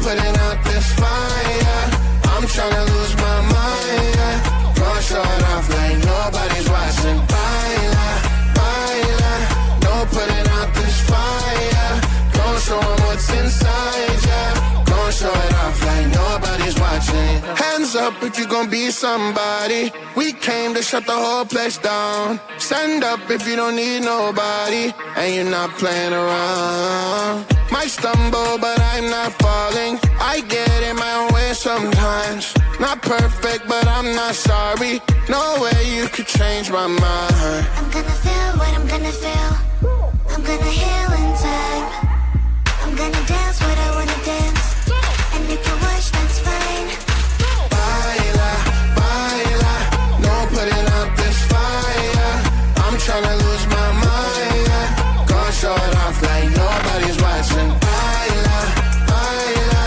Putting out this fire, I'm tryna lose my mind, yeah. Gonna show it off like nobody's watching. Baila, baila, no putting out this fire. Gonna show 'em what's inside, yeah. Gonna show it off like nobody's watching. Hands up if you gon' be somebody. We came to shut the whole place down. Stand up if you don't need nobody and you're not playing around. Might stumble, but I'm not falling. I get in my own way sometimes. Not perfect, but I'm not sorry. No way you could change my mind. I'm gonna feel what I'm gonna feel. I'm gonna heal in time. I'm gonna dance what I wanna dance. And if you watch, that's fine. Baila, baila, no putting out this fire. I'm tryna lose my mind, yeah. Gonna show it off like nobody's watching. Baila, baila,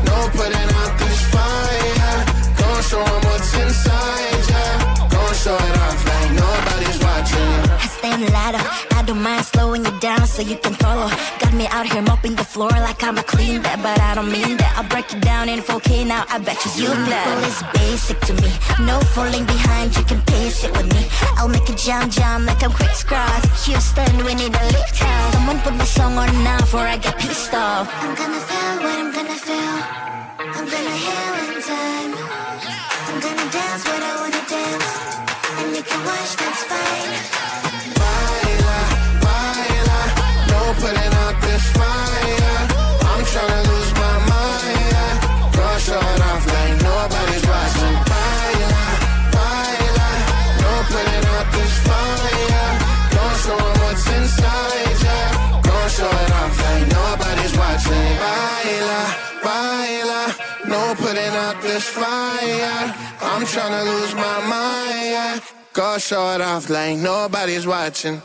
no putting out this fire. Gonna show 'em what's inside, yeah. Gonna show it off like nobody's watching. I stay on the ladder. I don't mind slowing you down so you can follow. Got me out here mopping the floor like I'm a clean that, but I don't mean that. I'll break it down in 4K now. I bet you that. It's basic to me. No falling behind. You can pace it with me. I'll make it jump like I'm quick cross. Houston, we need a lift out. Someone put my song on now before I get pissed off. I'm gonna feel what I'm gonna feel. I'm gonna heal in time. I'm gonna dance what I wanna dance. And you can watch, that's fine. Baila, baila, no putting out this fire. I'm tryna lose my mind, yeah. Gonna show it off like nobody's watching. Baila, baila, no putting out this fire. Gonna show 'em what's inside, yeah. Gonna show it off like nobody's watching. Baila, baila, no putting out this fire. I'm tryna lose my mind, yeah. Gonna show it off like nobody's watching.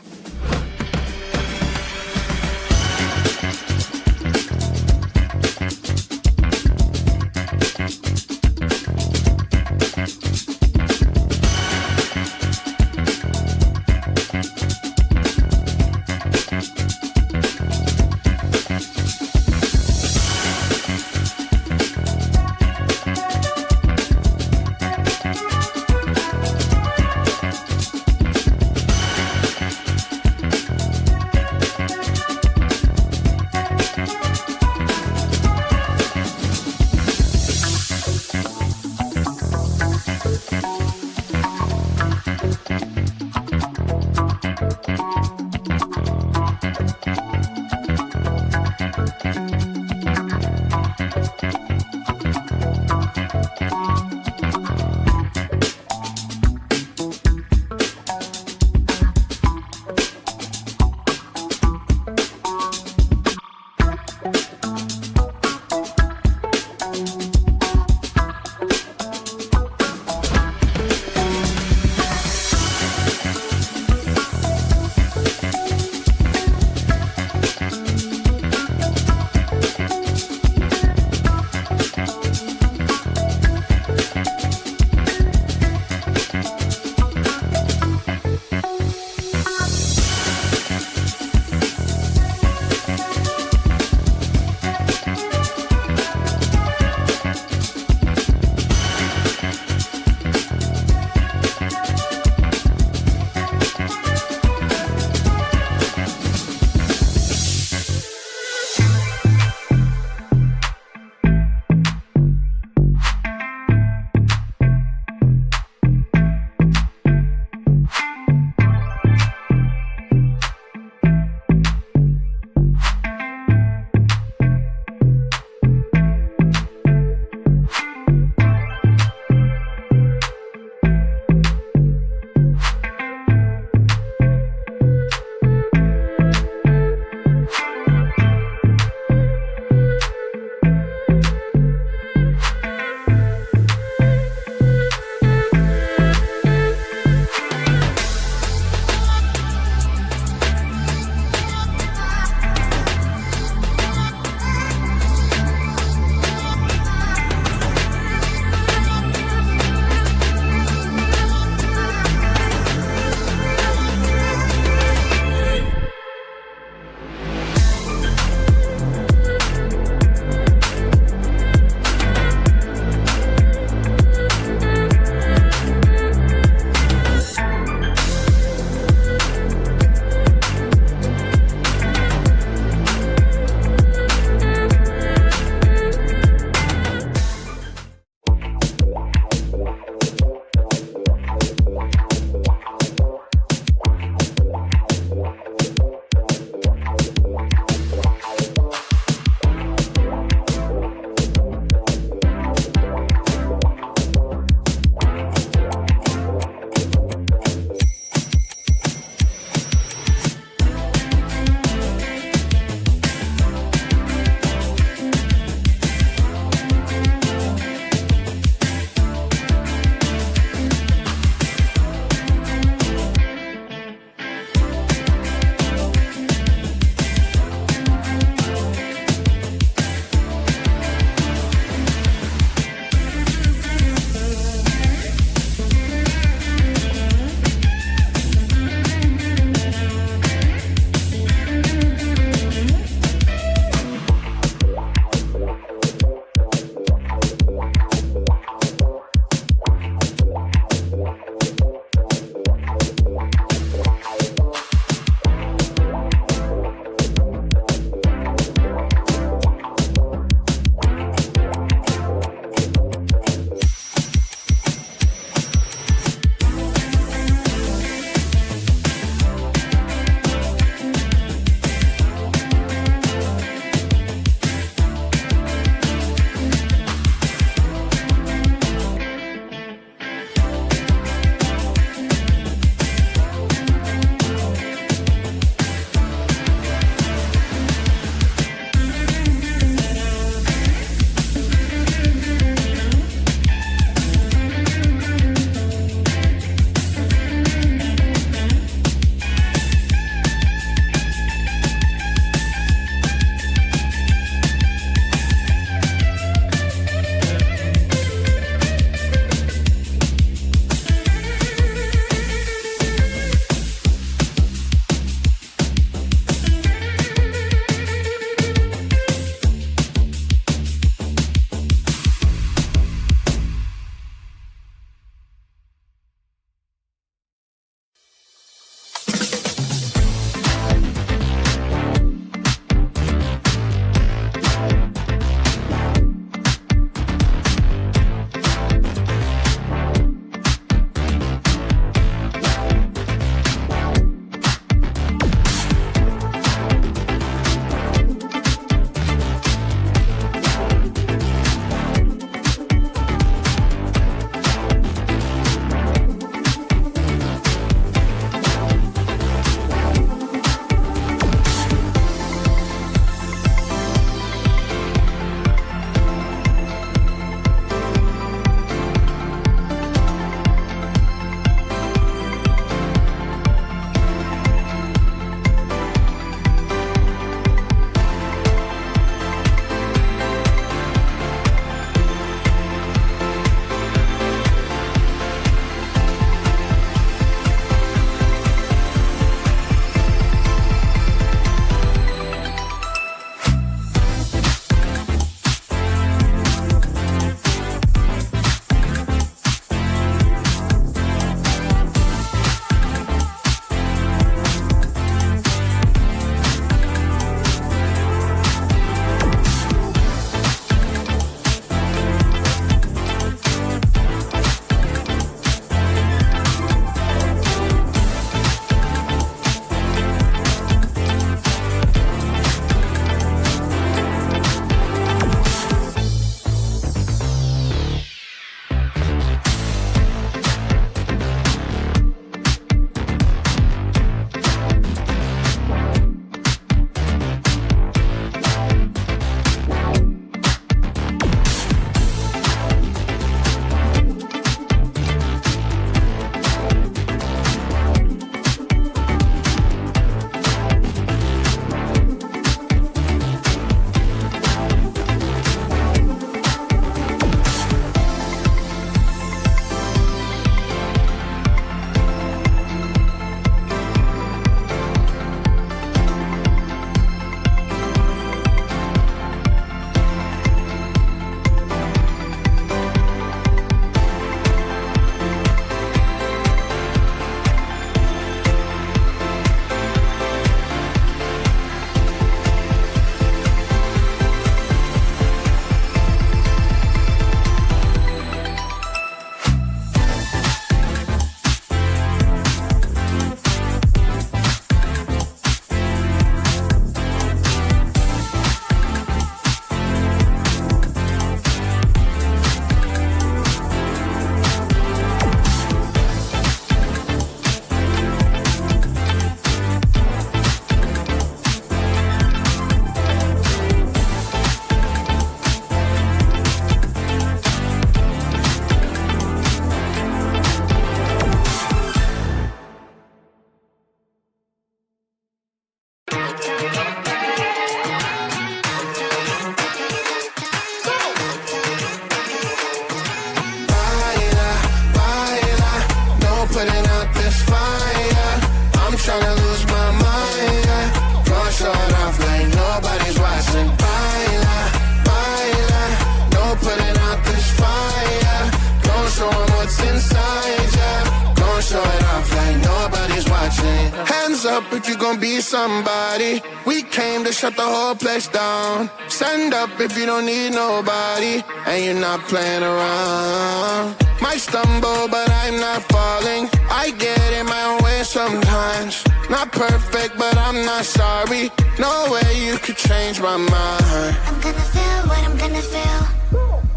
up if you gon' be somebody. We came to shut the whole place down. Stand up if you don't need nobody, and you're not playing around. Might stumble, but I'm not falling. I get in my own way sometimes. Not perfect, but I'm not sorry. No way you could change my mind. I'm gonna feel what I'm gonna feel.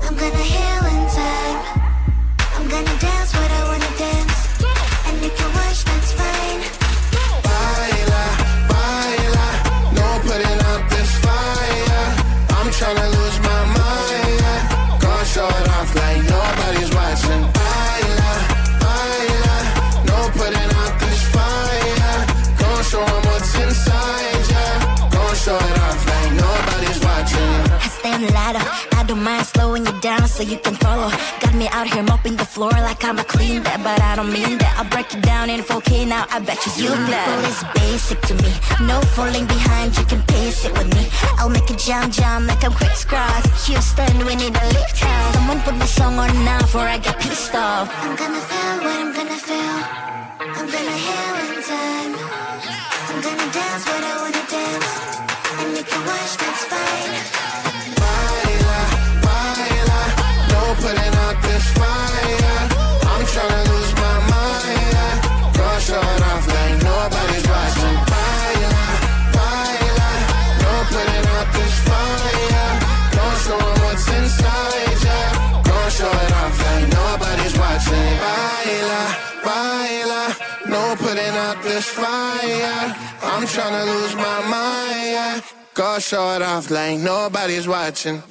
I'm gonna heal in time. I'm gonna dance what I wanna dance. And if you watch, that's fine. Baila, baila, no putting out this fire. I'm tryna lose my mind, yeah. Gonna show it off like nobody's watching. Baila, baila, no putting out this fire. Gonna show 'em what's inside, yeah. Gonna show it off like nobody's watching. I stand louder, I don't mind slowing you down so you can follow. Got me out here mopping the floor like I'm a clean that, but I don't mean that. I'll break it down in 4K now, I bet you people is basic to me. No falling behind, you can pace it with me. I'll make a jump like I'm crisscross. Houston, we need a lift out. Someone put my song on now before I get pissed off. I'm gonna feel what I'm gonna feel. I'm gonna heal in time. I'm gonna dance what I wanna dance. And if you watch, that's fine. Baila, baila, no putting out this fire. I'm tryna lose my mind, yeah. Gonna show it off like nobody's watching. Baila, baila, no putting out this fire. Gonna show 'em what's inside, yeah. Gonna show it off like nobody's watching. Baila, baila, no putting out this fire. I'm tryna lose my mind, yeah. Gonna show it off like nobody's watching.